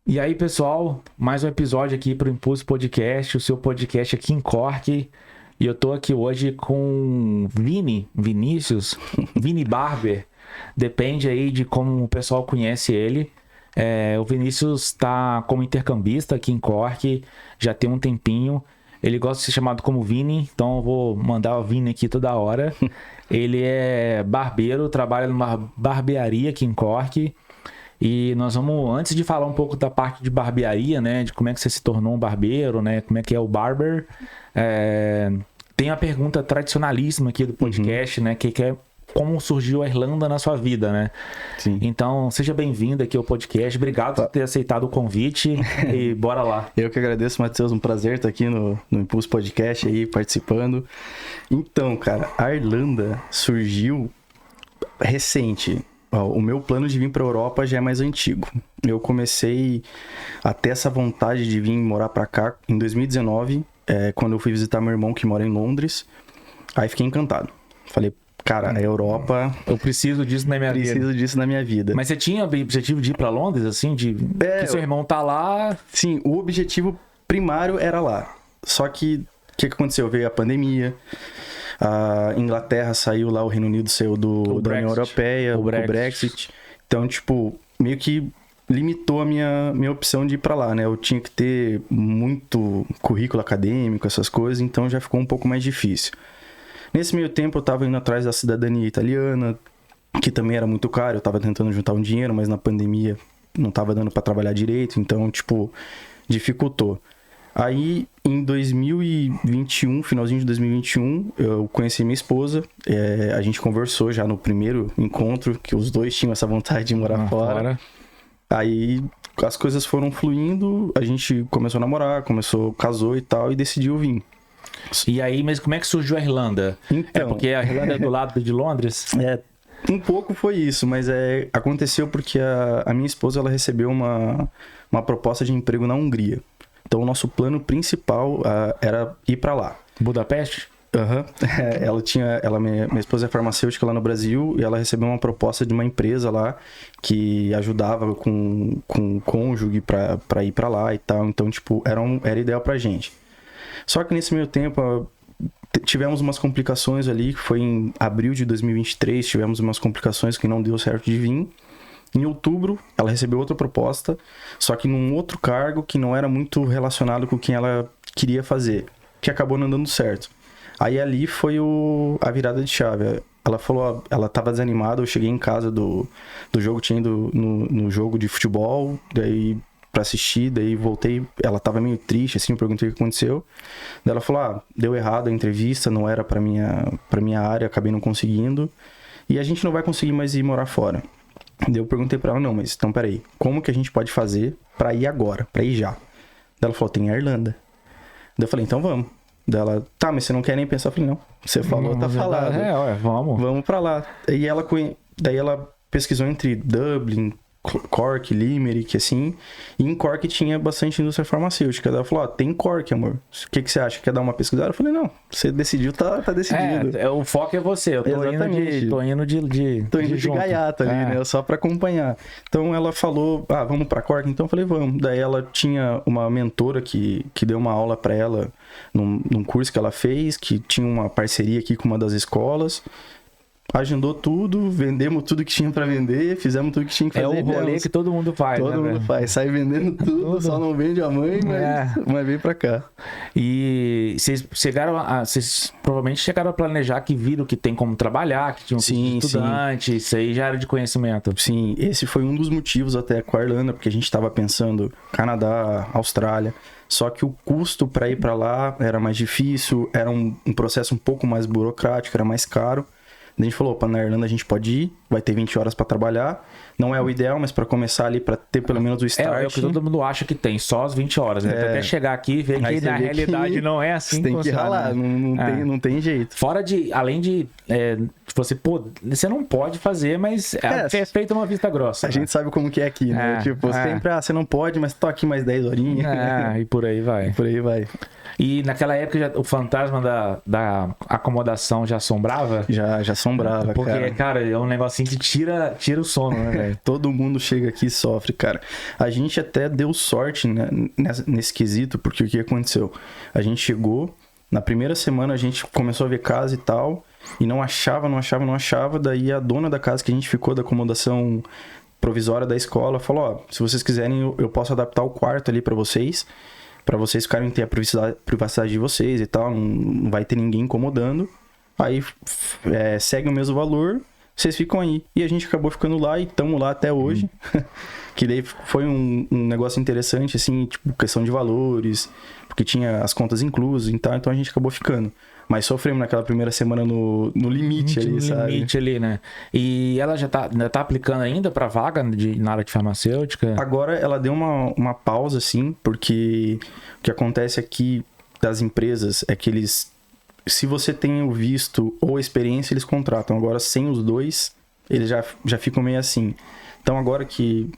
E aí, pessoal, mais um episódio aqui para o Impulso Podcast, o seu podcast aqui em Cork. E eu tô aqui hoje com Vinícius, Vini Barber. Depende aí de como o pessoal conhece ele. O Vinícius está como intercambista aqui em Cork, já tem um tempinho. Ele gosta de ser chamado como Vini, então eu vou mandar o Vini aqui toda hora. Ele é barbeiro, trabalha numa barbearia aqui em Cork. E nós vamos, antes de falar um pouco da parte de barbearia, né, de como é que você se tornou um barbeiro, né, como é que é o barber, tem a pergunta tradicionalíssima aqui do podcast, né, que é como surgiu a Irlanda na sua vida, né? Sim. Então, seja bem-vindo aqui ao podcast, obrigado por ter aceitado o convite e bora lá. Eu que agradeço, Matheus, um prazer estar aqui no Impulso Podcast aí, participando. Então, cara, a Irlanda surgiu recente. O meu plano de vir para a Europa já é mais antigo. Eu comecei a ter essa vontade de vir morar para cá em 2019, quando eu fui visitar meu irmão que mora em Londres. Aí fiquei encantado. Falei, cara, a Europa... Eu preciso disso na minha vida. Preciso disso na minha vida. Mas você tinha objetivo de ir para Londres, assim? Que seu irmão tá lá... Sim, o objetivo primário era lá. Só que, o que aconteceu? Veio a pandemia... A Inglaterra saiu lá, o Reino Unido saiu da União Europeia, o Brexit. Então, tipo, meio que limitou a minha opção de ir pra lá, né? Eu tinha que ter muito currículo acadêmico, essas coisas, então já ficou um pouco mais difícil. Nesse meio tempo, eu tava indo atrás da cidadania italiana, que também era muito caro. Eu tava tentando juntar um dinheiro, mas na pandemia não tava dando pra trabalhar direito, então, tipo, dificultou. Aí, em 2021, finalzinho de 2021, eu conheci minha esposa. A gente conversou já no primeiro encontro, que os dois tinham essa vontade de morar fora. Aí, as coisas foram fluindo, a gente começou a namorar, casou e tal, e decidiu vir. E aí, mas como é que surgiu a Irlanda? Então, porque a Irlanda é do lado de Londres? Um pouco foi isso, mas aconteceu porque a minha esposa ela recebeu uma proposta de emprego na Hungria. Então, o nosso plano principal era ir para lá. Budapeste? Aham. Minha esposa é farmacêutica lá no Brasil e ela recebeu uma proposta de uma empresa lá que ajudava com cônjuge para ir para lá e tal. Então, tipo, era ideal pra gente. Só que nesse meio tempo, tivemos umas complicações ali, que foi em abril de 2023, tivemos umas complicações que não deu certo de vir. Em outubro, ela recebeu outra proposta, só que num outro cargo que não era muito relacionado com o que ela queria fazer, que acabou não dando certo. Aí ali foi a virada de chave. Ela falou, ela tava desanimada, eu cheguei em casa do jogo, tinha ido no jogo de futebol, daí pra assistir, daí voltei, ela tava meio triste, assim, eu perguntei o que aconteceu. Daí ela falou, deu errado a entrevista, não era pra minha área, acabei não conseguindo, e a gente não vai conseguir mais ir morar fora. Daí eu perguntei pra ela, não, mas então peraí, como que a gente pode fazer pra ir agora, pra ir já? Daí ela falou, tem a Irlanda. Daí eu falei, então vamos. Daí ela, tá, mas você não quer nem pensar? Eu falei, não, você falou, tá falado. Vamos. Vamos pra lá. Daí ela pesquisou entre Dublin, Cork, Limerick, assim, e em Cork tinha bastante indústria farmacêutica. Daí ela falou, tem Cork, amor, o que você acha? Quer dar uma pesquisada? Eu falei, não, você decidiu, tá decidido. O foco é você, eu tô indo de gaiato ali, né, só pra acompanhar. Então ela falou, vamos pra Cork? Então eu falei, vamos. Daí ela tinha uma mentora que deu uma aula pra ela num curso que ela fez, que tinha uma parceria aqui com uma das escolas. Agendou tudo, vendemos tudo que tinha pra vender, fizemos tudo que tinha que fazer. É o rolê que todo mundo faz, Todo mundo faz, sai vendendo tudo, só não vende a mãe, mas vem pra cá. E vocês provavelmente chegaram a planejar que viram que tem como trabalhar, que tinha um estudante, isso aí já era de conhecimento. Sim, esse foi um dos motivos até com a Irlanda, porque a gente tava pensando Canadá, Austrália, só que o custo pra ir pra lá era mais difícil, era um processo um pouco mais burocrático, era mais caro. A gente falou, na Irlanda a gente pode ir, vai ter 20 horas pra trabalhar. Não é o ideal, mas pra começar ali, pra ter pelo menos o start. É o que todo mundo acha que tem, só as 20 horas, né? Até chegar aqui e ver que na realidade não é assim. Você tem que ralar, não tem jeito. Fora além de você não pode fazer, mas é feita uma vista grossa. A gente sabe como que é aqui, né? Sempre, você não pode, mas tô aqui mais 10 horinhas. E por aí vai. Por aí vai. E naquela época o fantasma da acomodação já assombrava? Já assombrava. assombrava, Porque, cara. cara, é um negocinho que tira o sono, né, velho? Todo mundo chega aqui e sofre, cara. A gente até deu sorte, né, nesse quesito, porque o que aconteceu? A gente chegou, na primeira semana a gente começou a ver casa e tal, e não achava. Daí a dona da casa que a gente ficou, da acomodação provisória da escola, falou, ó, se vocês quiserem eu posso adaptar o quarto ali pra vocês ficarem ter a privacidade de vocês e tal, não vai ter ninguém incomodando. Aí segue o mesmo valor, vocês ficam aí. E a gente acabou ficando lá e estamos lá até hoje. Que daí foi um negócio interessante, assim, tipo, questão de valores, porque tinha as contas inclusas e tal, então a gente acabou ficando. Mas sofremos naquela primeira semana no limite ali, sabe? No limite ali, né? E ela já tá aplicando ainda pra vaga na área de farmacêutica? Agora ela deu uma pausa, assim, porque o que acontece aqui das empresas é que eles, se você tem o visto ou experiência, eles contratam. Agora, sem os dois, eles já ficam meio assim. Então, agora que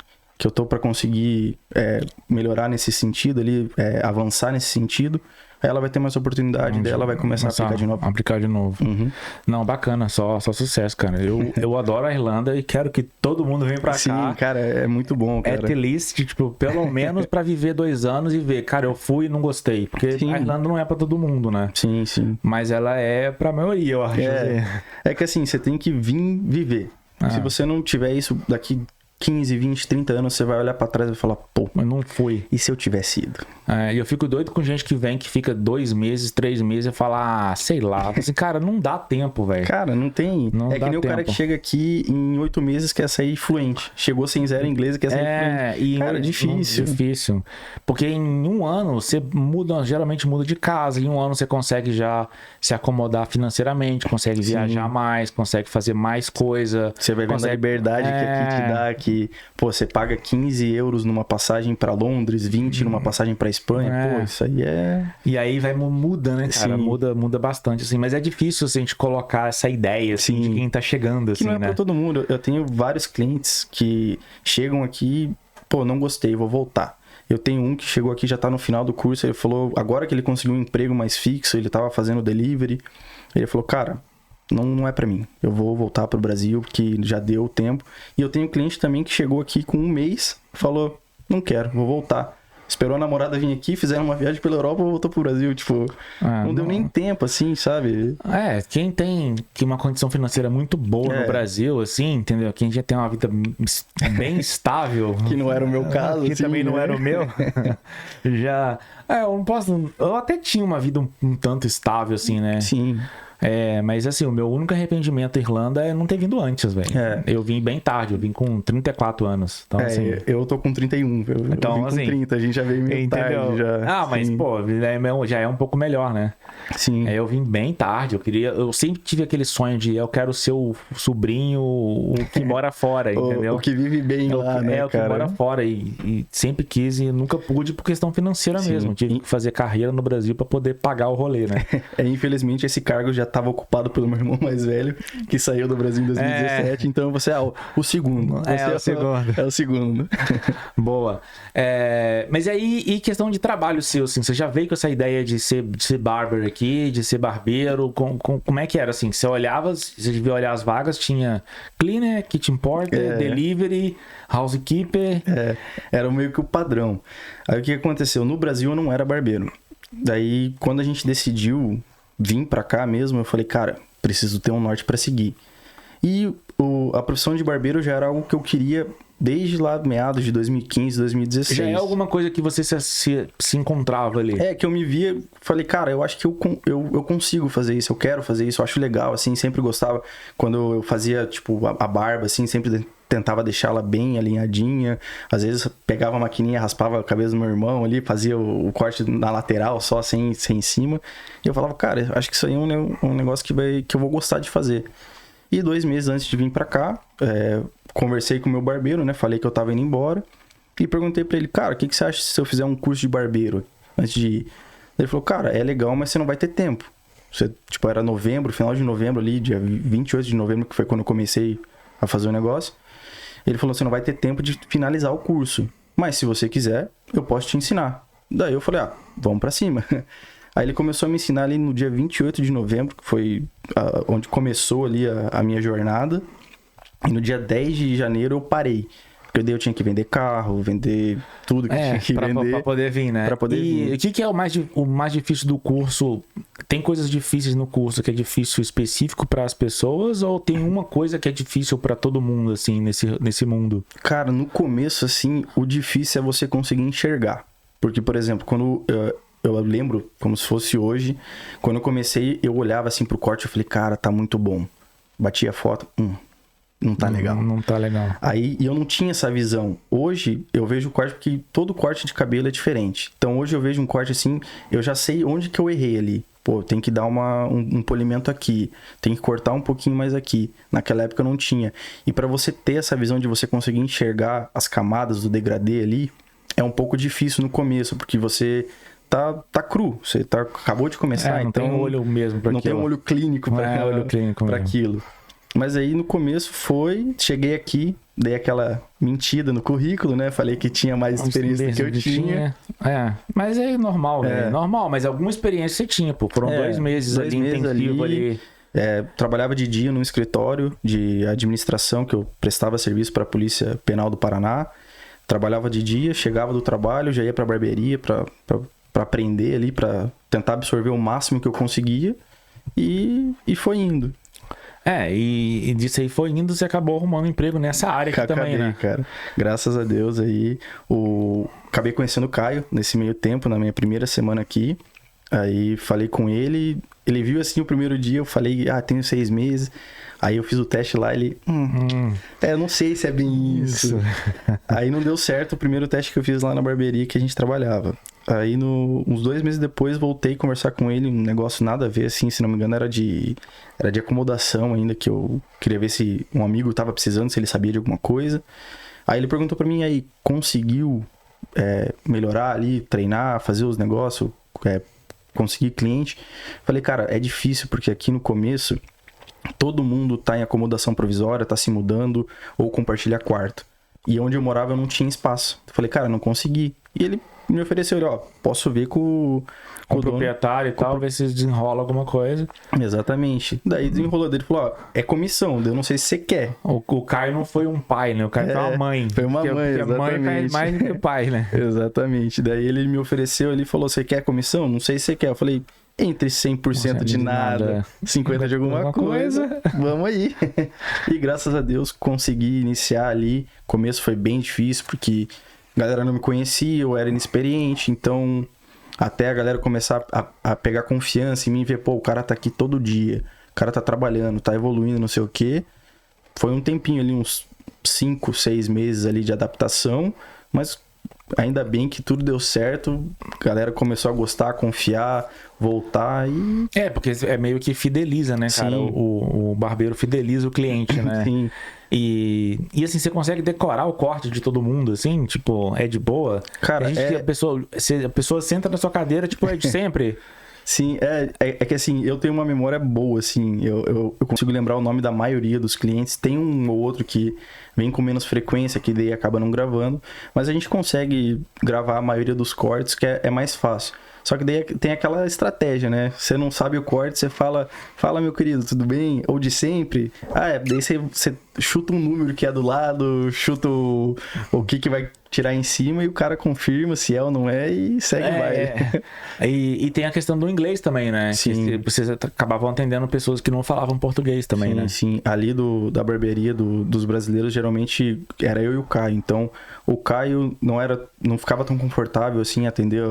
eu tô para conseguir melhorar nesse sentido ali, avançar nesse sentido, aí ela vai ter mais oportunidade, daí ela vai começar a aplicar de novo. Uhum. Não, bacana, só sucesso, cara. Eu adoro a Irlanda e quero que todo mundo venha pra cá. Sim, cara, é muito bom, cara. At least, tipo, pelo menos pra viver 2 anos e ver, cara, eu fui e não gostei. Porque Sim. a Irlanda não é pra todo mundo, né? Sim, sim. Mas ela é pra maioria, eu acho. É que assim, você tem que vir viver. Se você não tiver isso daqui 15, 20, 30 anos, você vai olhar pra trás e vai falar, pô, Mas não fui. e se eu tivesse ido? E eu fico doido com gente que vem, que fica 2 meses, 3 meses e fala, sei lá. Assim, cara, não dá tempo, velho. Cara, não tem. Não é dá que nem o cara tempo. que chega aqui em 8 meses quer sair fluente. Chegou sem zero em inglês e quer sair fluente. E Cara, difícil. Difícil. Porque em 1 ano você geralmente muda de casa. Em 1 ano você consegue já se acomodar financeiramente, consegue viajar mais, consegue fazer mais coisa. Você vai vendo a liberdade que aqui te dá, que, pô, você paga 15 euros numa passagem pra Londres, 20 numa passagem pra Espanha. Pô, isso aí é... E aí muda, né, cara? Sim. Muda bastante, assim. Mas é difícil assim, a gente colocar essa ideia, assim, de quem tá chegando, Que assim, não é né? pra todo mundo. Eu tenho vários clientes que chegam aqui, pô, não gostei, vou voltar. Eu tenho um que chegou aqui, já tá no final do curso, ele falou, agora que ele conseguiu um emprego mais fixo, ele tava fazendo delivery, ele falou, cara, não é pra mim, eu vou voltar pro Brasil, porque já deu o tempo. E eu tenho cliente também que chegou aqui com 1 mês, falou, não quero, vou voltar. Esperou a namorada vir aqui, fizeram uma viagem pela Europa e voltou pro Brasil, tipo, não deu nem tempo, assim, sabe? Quem tem uma condição financeira muito boa no Brasil, assim, entendeu? Quem já tem uma vida bem estável. Que não era o meu caso, que assim, também não né? era o meu. Eu não posso. Eu até tinha uma vida um tanto estável, assim, né? Sim. Mas assim, o meu único arrependimento à Irlanda é não ter vindo antes, velho. Eu vim bem tarde, eu vim com 34 anos. Então, assim, eu tô com 31, então, eu vim com assim, 30, a gente já veio meio tarde. Já. Mas, Sim. pô, já é um pouco melhor, né? Sim. Eu vim bem tarde, eu sempre tive aquele sonho de eu quero ser o sobrinho, o que mora fora, entendeu? O que vive bem lá, né, o que cara? mora fora e sempre quis e nunca pude por questão financeira mesmo. Tive que fazer carreira no Brasil pra poder pagar o rolê, né? Infelizmente esse cargo já estava ocupado pelo meu irmão mais velho, que saiu do Brasil em 2017, então você é o segundo. Você o segundo. É o segundo. Boa. Mas aí, e questão de trabalho seu, assim, você já veio com essa ideia de ser barber aqui, de ser barbeiro, como é que era, assim? Você olhava, você devia olhar as vagas, tinha cleaner, kitchen porter, delivery, housekeeper. Era meio que o padrão. Aí o que aconteceu? No Brasil eu não era barbeiro. Daí, quando a gente decidiu vir pra cá mesmo, eu falei, cara, preciso ter um norte pra seguir. E a profissão de barbeiro já era algo que eu queria desde lá meados de 2015, 2016. Já é alguma coisa que você se encontrava ali. Que eu me via, falei, cara, eu acho que eu consigo fazer isso, eu quero fazer isso, eu acho legal, assim, sempre gostava. Quando eu fazia, tipo, a barba, assim, sempre tentava deixá-la bem alinhadinha. Às vezes pegava a maquininha, raspava a cabeça do meu irmão ali, fazia o corte na lateral, só sem em cima. E eu falava, cara, acho que isso aí é um negócio que eu vou gostar de fazer. E 2 meses antes de vir pra cá, conversei com o meu barbeiro, né? Falei que eu tava indo embora. E perguntei pra ele, cara, o que você acha se eu fizer um curso de barbeiro antes de ir? Ele falou, cara, é legal, mas você não vai ter tempo. Era novembro, final de novembro ali, dia 28 de novembro, que foi quando eu comecei a fazer o negócio. Ele falou, você não vai ter tempo de finalizar o curso. Mas se você quiser, eu posso te ensinar. Daí eu falei, vamos pra cima. Aí ele começou a me ensinar ali no dia 28 de novembro, que foi onde começou ali a minha jornada. E no dia 10 de janeiro eu parei. Porque daí eu tinha que vender carro, vender tudo que tinha que vender. Pra poder vir, né? Pra poder vir. E o que é o mais difícil do curso? Tem coisas difíceis no curso que é difícil específico para as pessoas? Ou tem uma coisa que é difícil para todo mundo, assim, nesse mundo? Cara, no começo, assim, o difícil é você conseguir enxergar. Porque, por exemplo, quando eu lembro, como se fosse hoje, quando eu comecei, eu olhava assim pro corte e falei, cara, tá muito bom. Batia a foto, não tá legal. Não tá legal. Aí eu não tinha essa visão. Hoje eu vejo o corte porque todo corte de cabelo é diferente. Então hoje eu vejo um corte assim, eu já sei onde que eu errei ali. Pô, tem que dar um polimento aqui, tem que cortar um pouquinho mais aqui. Naquela época eu não tinha. E para você ter essa visão de você conseguir enxergar as camadas do degradê ali, é um pouco difícil no começo, porque você tá cru, você acabou de começar, não então tem olho mesmo para não aquilo. tem um olho clínico para aquilo. Mas aí no começo cheguei aqui, dei aquela mentira no currículo, né? Falei que tinha mais experiência do que eu tinha. Mas é normal, né? Normal, mas alguma experiência você tinha, pô. Foram 2 meses ali, intensivo ali. Trabalhava de dia num escritório de administração que eu prestava serviço para a Polícia Penal do Paraná. Trabalhava de dia, chegava do trabalho, já ia para barbearia para aprender ali, para tentar absorver o máximo que eu conseguia e foi indo. E disso aí foi indo, você acabou arrumando emprego nessa área aqui também, né? Cara. Graças a Deus aí. Acabei conhecendo o Caio nesse meio tempo, na minha primeira semana aqui. Aí falei com ele, ele viu assim o primeiro dia, eu falei, tenho 6 meses. Aí eu fiz o teste lá, ele... eu não sei se é bem isso. Aí não deu certo o primeiro teste que eu fiz lá na barbearia que a gente trabalhava. Aí, uns 2 meses depois, voltei a conversar com ele, um negócio nada a ver, assim, se não me engano, era de acomodação ainda, que eu queria ver se um amigo tava precisando, se ele sabia de alguma coisa. Aí ele perguntou pra mim, aí, conseguiu melhorar ali, treinar, fazer os negócios, conseguir cliente? Falei, cara, é difícil, porque aqui no começo, todo mundo tá em acomodação provisória, tá se mudando, ou compartilha quarto. E onde eu morava, eu não tinha espaço. Falei, cara, não consegui. E ele me ofereceu, posso ver com o proprietário e tal, ver se desenrola alguma coisa. Exatamente. Daí desenrolou dele, falou, é comissão, eu não sei se você quer. O Caio não foi um pai, né? O Caio foi uma mãe. Foi uma mãe, exatamente. A mãe faz mais do que o pai, né? Exatamente. Daí ele me ofereceu, ele falou, você quer comissão? Não sei se você quer. Eu falei, entre 100% de nada, 50% de alguma coisa, vamos aí. E graças a Deus consegui iniciar ali. O começo foi bem difícil, porque a galera não me conhecia, eu era inexperiente, então até a galera começar a pegar confiança em mim, ver, pô, o cara tá aqui todo dia, o cara tá trabalhando, tá evoluindo, não sei o quê. Foi um tempinho ali, uns 5, 6 meses ali de adaptação, mas ainda bem que tudo deu certo, a galera começou a gostar, a confiar, voltar e... porque é meio que fideliza, né, cara? O barbeiro fideliza o cliente, né? Sim. E assim, você consegue decorar o corte de todo mundo, assim? Tipo, é de boa? Cara, a pessoa senta na sua cadeira, tipo, é de sempre? Sim, é que assim, eu tenho uma memória boa, assim, eu consigo lembrar o nome da maioria dos clientes, tem um ou outro que vem com menos frequência, que daí acaba não gravando, mas a gente consegue gravar a maioria dos cortes, que é mais fácil. Só que daí tem aquela estratégia, né? Você não sabe o corte, você fala meu querido, tudo bem? Ou de sempre. Daí você chuta um número que é do lado, chuta o que vai tirar em cima e o cara confirma se é ou não é e segue vai. E tem a questão do inglês também, né? Sim. Que vocês acabavam atendendo pessoas que não falavam português também, né? Sim. Ali da barbearia dos brasileiros, geralmente era eu e o Caio. Então, o Caio não ficava tão confortável, assim, atender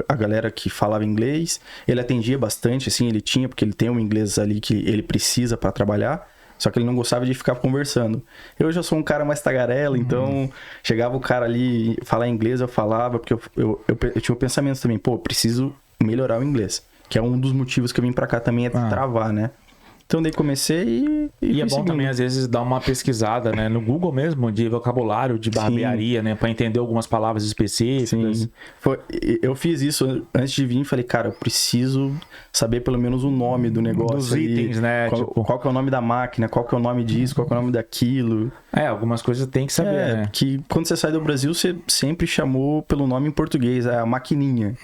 a galera que falava inglês. Ele atendia bastante, assim, porque ele tem um inglês ali que ele precisa para trabalhar. Só que ele não gostava de ficar conversando. Eu já sou um cara mais tagarela, então chegava o cara ali falar inglês, eu falava, porque eu tinha o pensamento também, preciso melhorar o inglês. Que é um dos motivos que eu vim pra cá também, travar, né? Então daí comecei e é bom também, às vezes, dar uma pesquisada, né? No Google mesmo, de vocabulário, de barbearia, né? Pra entender algumas palavras específicas. Sim. Eu fiz isso antes de vir, falei, cara, eu preciso saber pelo menos o nome do negócio. Dos itens, né? Qual que é o nome da máquina, qual que é o nome disso, qual que é o nome daquilo. Algumas coisas tem que saber, né? Que quando você sai do Brasil, você sempre chamou pelo nome em português, a maquininha.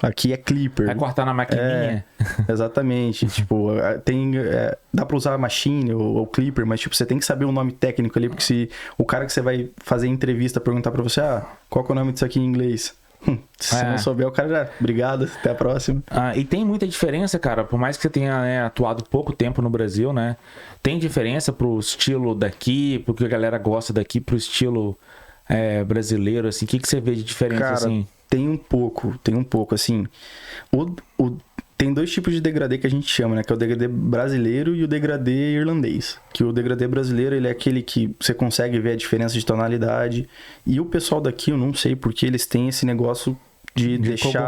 Aqui é Clipper. Vai cortar na maquininha? Exatamente. Tipo, dá pra usar machine ou Clipper, mas tipo, você tem que saber o nome técnico ali, porque se o cara que você vai fazer entrevista perguntar pra você, qual que é o nome disso aqui em inglês? Se não souber, o cara já... Obrigado, até a próxima. E tem muita diferença, cara. Por mais que você tenha atuado pouco tempo no Brasil, né? Tem diferença pro estilo daqui, porque a galera gosta daqui, pro estilo brasileiro, assim. O que você vê de diferença, cara, assim? Tem um pouco, assim. Tem dois tipos de degradê que a gente chama, né? Que é o degradê brasileiro e o degradê irlandês. Que o degradê brasileiro, ele é aquele que você consegue ver a diferença de tonalidade. E o pessoal daqui, eu não sei porque eles têm esse negócio de deixar...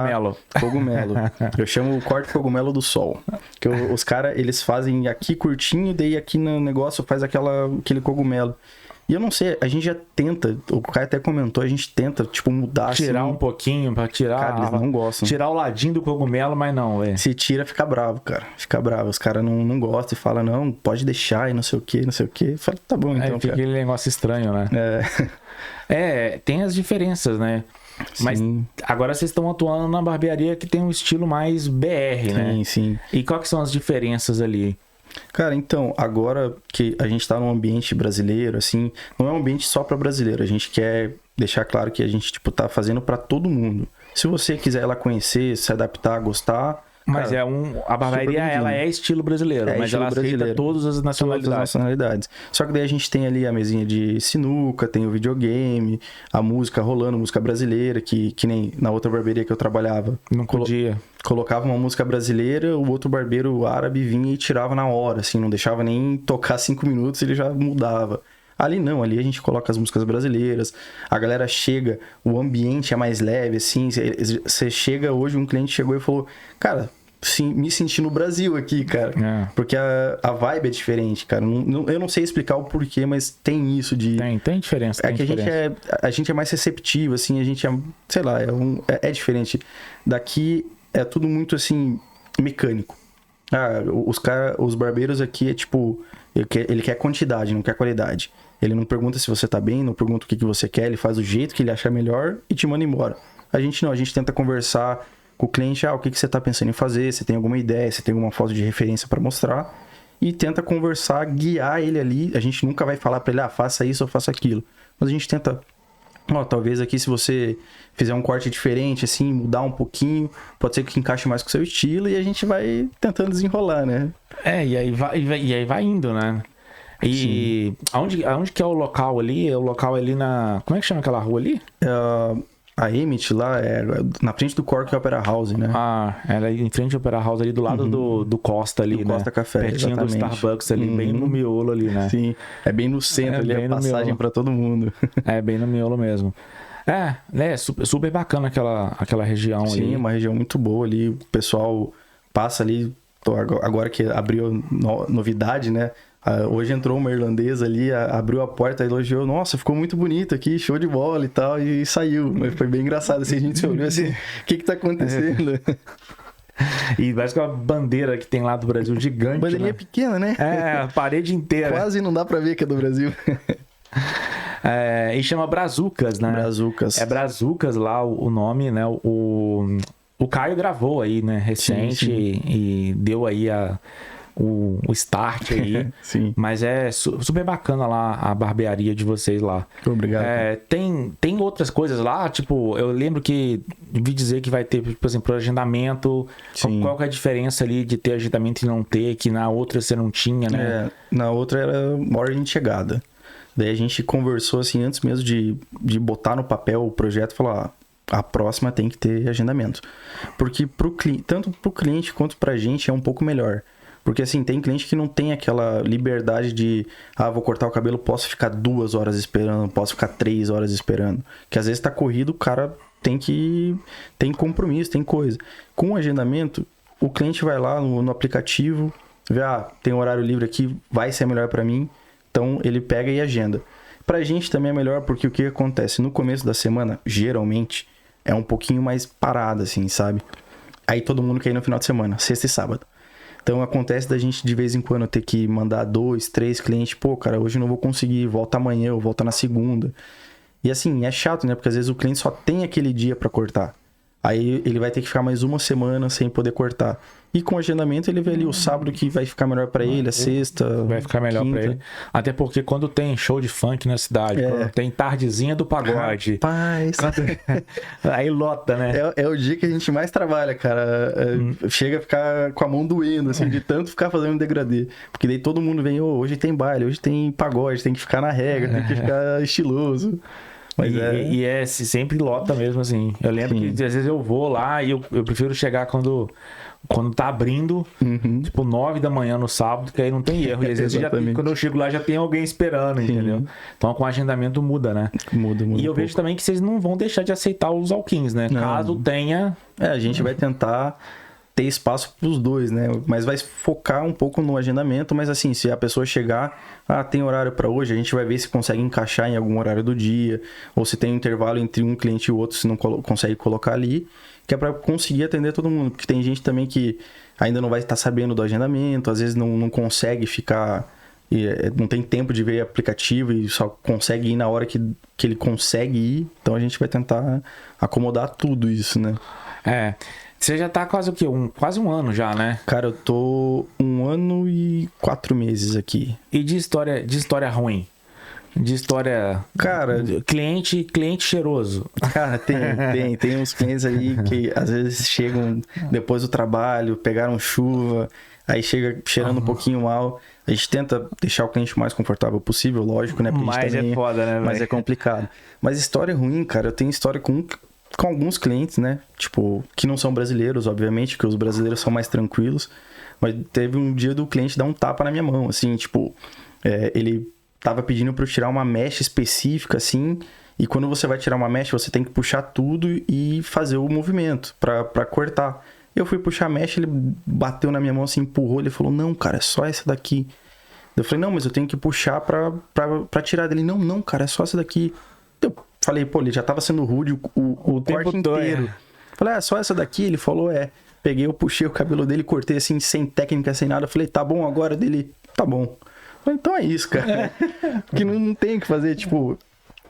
Cogumelo. Eu chamo o corte cogumelo do sol. Que os caras, eles fazem aqui curtinho, daí aqui no negócio faz aquele cogumelo. E eu não sei, a gente já tenta, o Caio até comentou, a gente tenta, tipo, mudar tirar assim, um pouquinho pra tirar... Cara, eles não gostam. Tirar o ladinho do cogumelo, mas não, Se tira, fica bravo, cara. Fica bravo. Os caras não gostam e falam, não, pode deixar e não sei o que, não sei o que. Fala, tá bom, então, fica aquele negócio estranho, né? Tem as diferenças, né? Sim. Mas agora vocês estão atuando na barbearia que tem um estilo mais BR, né? Sim, sim. E quais que são as diferenças ali? Cara, então, agora que a gente tá num ambiente brasileiro, assim, não é um ambiente só para brasileiro, a gente quer deixar claro que a gente, tipo, tá fazendo para todo mundo. Se você quiser ir lá conhecer, se adaptar, gostar... Mas cara, a barbearia, ela é estilo brasileiro, mas estilo ela aceita todas as nacionalidades. Todas as nacionalidades. Só que daí a gente tem ali a mesinha de sinuca, tem o videogame, a música rolando, música brasileira, que nem na outra barbearia que eu trabalhava. Não podia. Colocava uma música brasileira, o outro barbeiro árabe vinha e tirava na hora, assim, não deixava nem tocar 5 minutos, ele já mudava. Ali não, ali a gente coloca as músicas brasileiras, a galera chega, o ambiente é mais leve, assim, você chega, hoje um cliente chegou e falou, cara, sim, me senti no Brasil aqui, cara, porque a vibe é diferente, cara, eu não sei explicar o porquê, mas tem isso de... Tem diferença, tem diferença. A gente é mais receptivo, assim, a gente é, sei lá, é diferente. Daqui é tudo muito, assim, mecânico. Os barbeiros aqui é tipo, ele quer quantidade, não quer qualidade. Ele não pergunta se você tá bem, não pergunta o que você quer, ele faz o jeito que ele achar melhor e te manda embora. A gente não, a gente tenta conversar com o cliente, o que você tá pensando em fazer, você tem alguma ideia, você tem alguma foto de referência para mostrar, e tenta conversar, guiar ele ali. A gente nunca vai falar para ele, faça isso ou faça aquilo. Mas a gente tenta, talvez aqui se você fizer um corte diferente, assim, mudar um pouquinho, pode ser que encaixe mais com o seu estilo, e a gente vai tentando desenrolar, né? E aí vai indo, né? E aonde que é o local ali? É o local ali na... Como é que chama aquela rua ali? A Emmet lá é na frente do Cork Opera House, né? Ela é em frente do Opera House ali, do lado do Costa ali, né? Costa Café, pertinho exatamente. do Starbucks ali, bem no miolo ali, né? Sim, é bem no centro ali, a passagem pra todo mundo. É, bem no miolo mesmo. Super bacana aquela região ali. Sim, uma região muito boa ali, o pessoal passa ali, agora que abriu novidade, né? Hoje entrou uma irlandesa ali, abriu a porta, elogiou, nossa, ficou muito bonito aqui, show de bola e tal, e saiu. Mas foi bem engraçado, assim, a gente olhou assim, o que tá acontecendo? E parece que é uma bandeira que tem lá do Brasil gigante, bandeirinha pequena, né? A parede inteira. Quase não dá pra ver que é do Brasil. E chama Brazucas, né? Brazucas. É Brazucas lá o nome, né? O Caio gravou aí, né? Recente, sim. E deu aí o start aí. Sim. Mas é super bacana lá a barbearia de vocês lá. Obrigado. Tem outras coisas lá, tipo, eu lembro que vi dizer que vai ter, por exemplo, agendamento. Qual que é a diferença ali de ter agendamento e não ter, que na outra você não tinha, né? Na outra era ordem de chegada. Daí a gente conversou assim, antes mesmo de botar no papel o projeto, falar, a próxima tem que ter agendamento. Porque tanto pro cliente quanto pra gente é um pouco melhor. Porque assim, tem cliente que não tem aquela liberdade de, vou cortar o cabelo, posso ficar 2 horas esperando, posso ficar 3 horas esperando. Que às vezes tá corrido, o cara tem compromisso, tem coisa. Com o agendamento, o cliente vai lá no aplicativo, vê, tem um horário livre aqui, vai ser melhor pra mim. Então ele pega e agenda. Pra gente também é melhor porque o que acontece? No começo da semana, geralmente, é um pouquinho mais parado, assim, sabe? Aí todo mundo quer ir no final de semana, sexta e sábado. Então acontece da gente de vez em quando ter que mandar 2, 3 clientes, pô, cara, hoje eu não vou conseguir, volta amanhã, ou volta na segunda. E assim, é chato, né? Porque às vezes o cliente só tem aquele dia pra cortar. Aí ele vai ter que ficar mais uma semana sem poder cortar. E com o agendamento ele vê ali o sábado que vai ficar melhor pra ele, a sexta, vai ficar melhor quinta. pra ele. Até porque quando tem show de funk na cidade, quando tem tardezinha do pagode, Rapaz, aí lota, né? é o dia que a gente mais trabalha, cara. Chega a ficar com a mão doendo, assim, de tanto ficar fazendo degradê. Porque daí todo mundo vem, hoje tem baile, hoje tem pagode, tem que ficar na regra, tem que ficar estiloso. Mas sempre lota mesmo, assim. Eu lembro que às vezes eu vou lá e eu prefiro chegar quando tá abrindo, tipo 9 da manhã no sábado, que aí não tem erro. E às vezes quando eu chego lá já tem alguém esperando, entendeu? Então com o agendamento muda, né? Muda E eu vejo também que vocês não vão deixar de aceitar os walk-ins, né? Não. Caso tenha... a gente vai tentar ter espaço para os dois, né? Mas vai focar um pouco no agendamento, mas assim, se a pessoa chegar, tem horário para hoje, a gente vai ver se consegue encaixar em algum horário do dia, ou se tem um intervalo entre um cliente e o outro, se não consegue colocar ali, que é para conseguir atender todo mundo, porque tem gente também que ainda não vai estar sabendo do agendamento, às vezes não consegue ficar, não tem tempo de ver aplicativo e só consegue ir na hora que ele consegue ir, então a gente vai tentar acomodar tudo isso, né? Você já tá quase o quê? Quase um ano já, né? Cara, eu tô 1 ano e 4 meses aqui. E de história ruim? De história... Cara... Cliente cheiroso. Cara, tem uns clientes aí que às vezes chegam depois do trabalho, pegaram chuva, aí chega cheirando um pouquinho mal. A gente tenta deixar o cliente o mais confortável possível, lógico, né? Mas é foda, né? Mas é complicado. Mas história ruim, cara, eu tenho história com alguns clientes, né? Tipo, que não são brasileiros, obviamente, que os brasileiros são mais tranquilos. Mas teve um dia do cliente dar um tapa na minha mão, assim, tipo... ele tava pedindo pra eu tirar uma mesh específica, assim... E quando você vai tirar uma mesh, você tem que puxar tudo e fazer o movimento pra cortar. Eu fui puxar a mesh, ele bateu na minha mão, assim, empurrou. Ele falou, não, cara, é só essa daqui. Eu falei, não, mas eu tenho que puxar pra tirar dele. Não, cara, é só essa daqui. Eu falei, pô, ele já tava sendo rude o corte inteiro. Falei, só essa daqui? Ele falou, Peguei, eu puxei o cabelo dele, cortei assim, sem técnica, sem nada. Falei, tá bom agora? Dele, tá bom. Falei, então é isso, cara. Porque não tem o que fazer, tipo...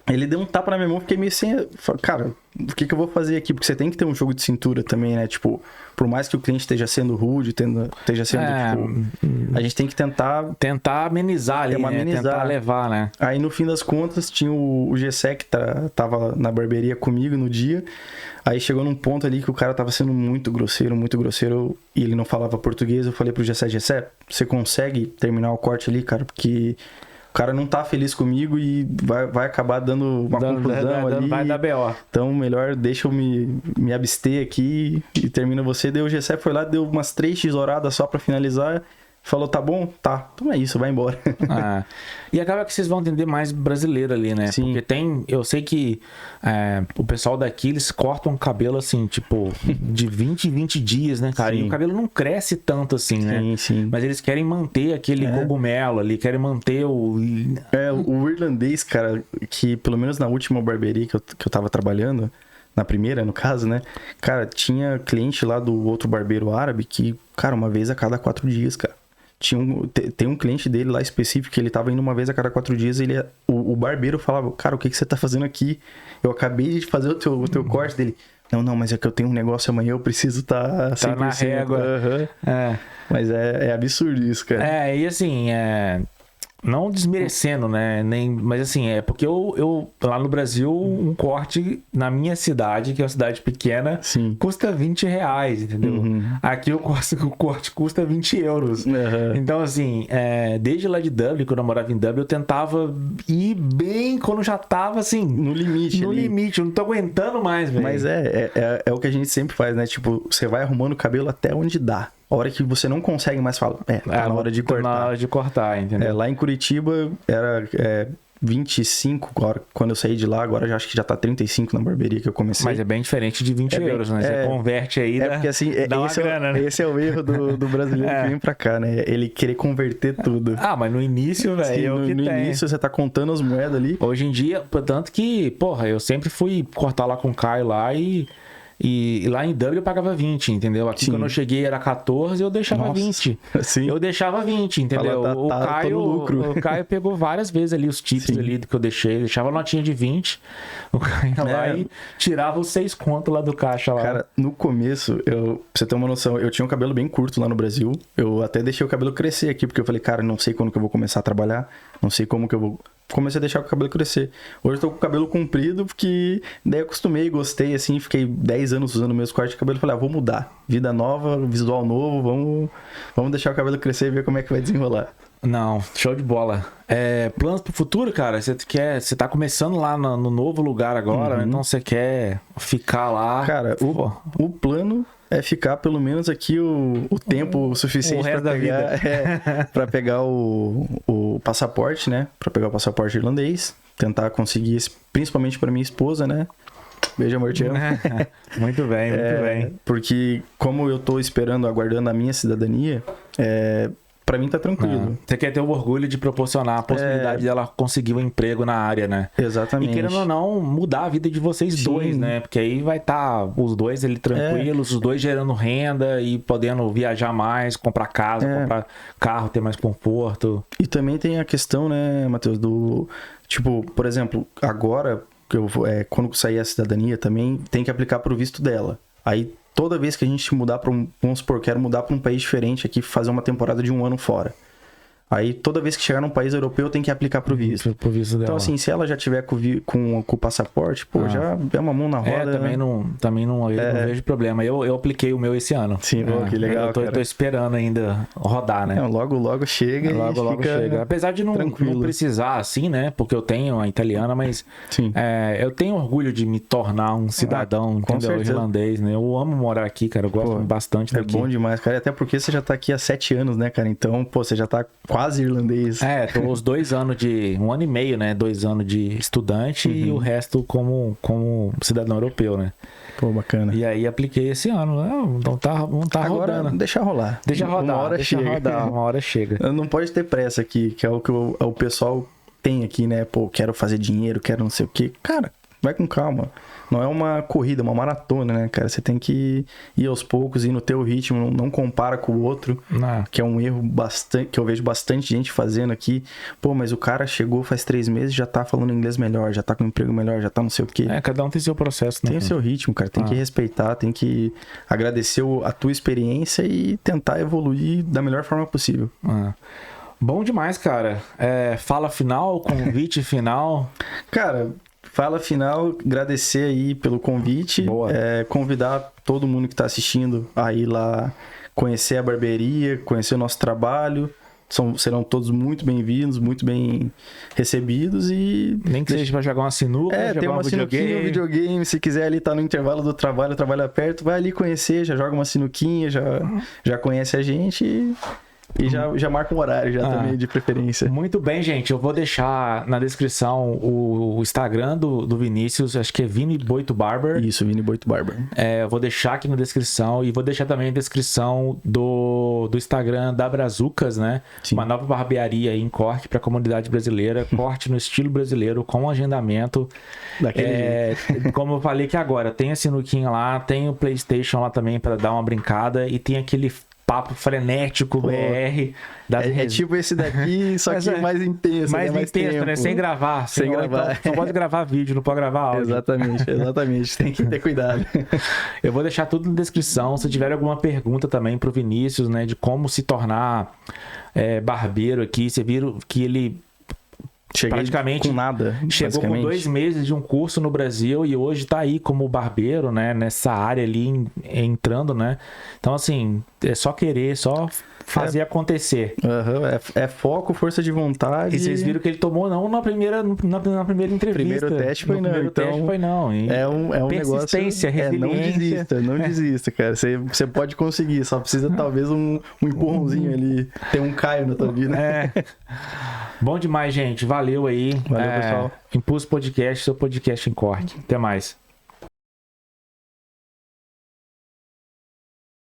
Ele deu um tapa na minha mão, fiquei meio sem... Cara, o que eu vou fazer aqui? Porque você tem que ter um jogo de cintura também, né? Tipo, por mais que o cliente esteja sendo rude, esteja sendo, tipo... A gente tem que tentar amenizar ali, né? Tentar levar, né? Aí, no fim das contas, tinha o Gessé que tava na barbearia comigo no dia. Aí, chegou num ponto ali que o cara tava sendo muito grosseiro, e ele não falava português. Eu falei pro Gessé, você consegue terminar o corte ali, cara? Porque... O cara não tá feliz comigo e vai acabar dando uma confusão ali. Vai dar BO. Então, melhor deixa eu me abster aqui e termina você. Daí o Gessé foi lá, deu umas 3 tesouradas só pra finalizar. Falou, tá bom? Tá. Então é isso, vai embora. E acaba que vocês vão entender mais brasileiro ali, né? Sim. Porque eu sei que o pessoal daqui, eles cortam o cabelo assim, tipo, de 20 em 20 dias, né, cara? Sim. E o cabelo não cresce tanto assim, né? Sim. Mas eles querem manter aquele cogumelo ali, querem manter o irlandês, cara, que pelo menos na última barbearia que eu tava trabalhando, na primeira, no caso, né? Cara, tinha cliente lá do outro barbeiro árabe que, cara, uma vez a cada 4 dias, cara. Tem um cliente dele lá específico que ele tava indo uma vez a cada 4 dias. O barbeiro falava, cara, o que você tá fazendo aqui? Eu acabei de fazer o teu corte dele. Não, mas é que eu tenho um negócio amanhã, eu preciso tá na régua. Mas é absurdo isso, cara. E assim, não desmerecendo, né? Mas assim, porque eu lá no Brasil, um corte na minha cidade, que é uma cidade pequena, custa R$20, entendeu? Aqui o corte custa 20 euros. Então, assim, desde lá de Dublin, quando eu morava em Dublin, eu tentava ir bem quando já tava assim. No limite, eu não tô aguentando mais, velho. Mas é o que a gente sempre faz, né? Tipo, você vai arrumando o cabelo até onde dá. A hora que você não consegue mais falar, tá na hora de cortar. Na hora de cortar, entendeu? Lá em Curitiba era 25, agora, quando eu saí de lá, agora acho que já tá 35 na barbearia que eu comecei. Mas é bem diferente de 20 euros, né? Você converte aí, porque assim, dá uma grana, né? Esse é o erro do brasileiro que vem pra cá, né? Ele querer converter tudo. Mas no início, velho, no início você tá contando as moedas ali. Hoje em dia, tanto que, porra, eu sempre fui cortar lá com o Caio lá e E lá em Dublin eu pagava 20, entendeu? Aqui Sim. quando eu cheguei era 14 e eu deixava Nossa. 20. Sim. Eu deixava 20, entendeu? Fala, tô no lucro. O Caio pegou várias vezes ali os tips Sim. ali que eu deixava notinha de 20. O Caio ia lá e tirava os 6 contos lá do caixa lá. Cara, no começo, pra você ter uma noção, eu tinha um cabelo bem curto lá no Brasil. Eu até deixei o cabelo crescer aqui, porque eu falei, cara, não sei quando que eu vou começar a trabalhar, não sei como que eu vou... Comecei a deixar o cabelo crescer. Hoje eu tô com o cabelo comprido, porque daí eu acostumei, gostei, assim, fiquei 10 anos usando o mesmo corte de cabelo. Falei, vou mudar. Vida nova, visual novo, vamos deixar o cabelo crescer e ver como é que vai desenrolar. Não, show de bola. Planos pro futuro, cara? Você tá começando lá no novo lugar agora, né? Então você quer ficar lá. Cara, o plano é ficar pelo menos aqui o tempo suficiente para pegar o passaporte, né? Para pegar o passaporte irlandês, tentar conseguir isso, principalmente para minha esposa, né? Beijo, amor, te amo. Muito bem, muito bem. Porque como eu tô esperando, aguardando a minha cidadania, pra mim tá tranquilo. Você quer ter o orgulho de proporcionar a possibilidade dela conseguir um emprego na área, né? Exatamente. E querendo ou não, mudar a vida de vocês dois, né? Porque aí vai estar os dois ali tranquilos, os dois gerando renda e podendo viajar mais, comprar casa, comprar carro, ter mais conforto. E também tem a questão, né, Matheus, do... Tipo, por exemplo, agora, quando sair a cidadania também, tem que aplicar pro visto dela. Aí... Toda vez que a gente mudar para vamos supor, quero mudar para um país diferente aqui, fazer uma temporada de 1 ano fora. Aí, toda vez que chegar num país europeu, tem que aplicar pro visto. Pro visto dela. Então, assim, se ela já tiver com o passaporte, já é uma mão na roda. Também não vejo problema. Eu apliquei o meu esse ano. Sim, que legal, eu tô esperando ainda rodar, né? Logo chega logo chega. Apesar de não precisar, assim, né? Porque eu tenho a italiana, mas eu tenho orgulho de me tornar um cidadão, entendeu? Irlandês, né? Eu amo morar aqui, cara. Eu gosto bastante daqui. É bom demais, cara. Até porque você já tá aqui há 7 anos, né, cara? Então, você já tá quase irlandês. Tô os 2 anos de... 1 ano e meio, né? 2 anos de estudante e o resto como cidadão europeu, né? Pô, bacana. E aí apliquei esse ano. Então não tá agora, rodando. Deixa rolar. Uma hora chega. Não pode ter pressa aqui, que é o que o pessoal tem aqui, né? Pô, quero fazer dinheiro, quero não sei o quê. Cara, vai com calma. Não é uma corrida, é uma maratona, né, cara? Você tem que ir aos poucos, ir no teu ritmo, não compara com o outro, que é um erro que eu vejo bastante gente fazendo aqui. Pô, mas o cara chegou faz 3 meses, já tá falando inglês melhor, já tá com um emprego melhor, já tá não sei o quê. Cada um tem seu processo, né? Tem o seu ritmo, cara. Tem que respeitar, tem que agradecer a tua experiência e tentar evoluir da melhor forma possível. Bom demais, cara. Fala final, convite final. Cara... Fala final, agradecer aí pelo convite, convidar todo mundo que está assistindo a ir lá conhecer a barbearia, conhecer o nosso trabalho. Serão todos muito bem-vindos, muito bem recebidos e... Nem que seja para jogar uma sinuca, jogar tem uma sinuquinha, um videogame. Se quiser ali, tá no intervalo do trabalho, trabalha perto, vai ali conhecer, já joga uma sinuquinha, já conhece a gente e já marca um horário já também, de preferência. Muito bem, gente. Eu vou deixar na descrição o Instagram do Vinícius. Acho que é Vini Boito Barber. Isso, Vini Boito Barber. Eu vou deixar aqui na descrição. E vou deixar também a descrição do Instagram da Brazucas, né? Sim. Uma nova barbearia em Cork para a comunidade brasileira. Corte no estilo brasileiro, com agendamento. Daquele jeito. Como eu falei que agora, tem a sinuquinha lá, tem o PlayStation lá também para dar uma brincada. E tem aquele... papo frenético, BR. É tipo esse daqui, só que mais intenso. Mais intenso, né? Sem gravar. Sem gravar. Então, só pode gravar vídeo, não pode gravar áudio. Exatamente. Tem que ter cuidado. Eu vou deixar tudo na descrição. Se tiver alguma pergunta também pro Vinícius, né? De como se tornar barbeiro aqui. Você viram que ele... Cheguei praticamente com nada. Chegou com 2 meses de um curso no Brasil e hoje tá aí como barbeiro, né? Nessa área ali, entrando, né? Então, assim, é só querer, só fazer acontecer. É foco, força de vontade. E vocês viram que ele tomou não na primeira entrevista. Primeiro teste foi não. Teste foi não. E é um persistência, negócio... resiliência. Não desista, cara. Você pode conseguir, só precisa talvez um empurrãozinho ali. Ter um Caio na tua vida. Bom demais, gente. Valeu aí. Valeu, pessoal. Impulso Podcast, seu podcast em corte. Até mais.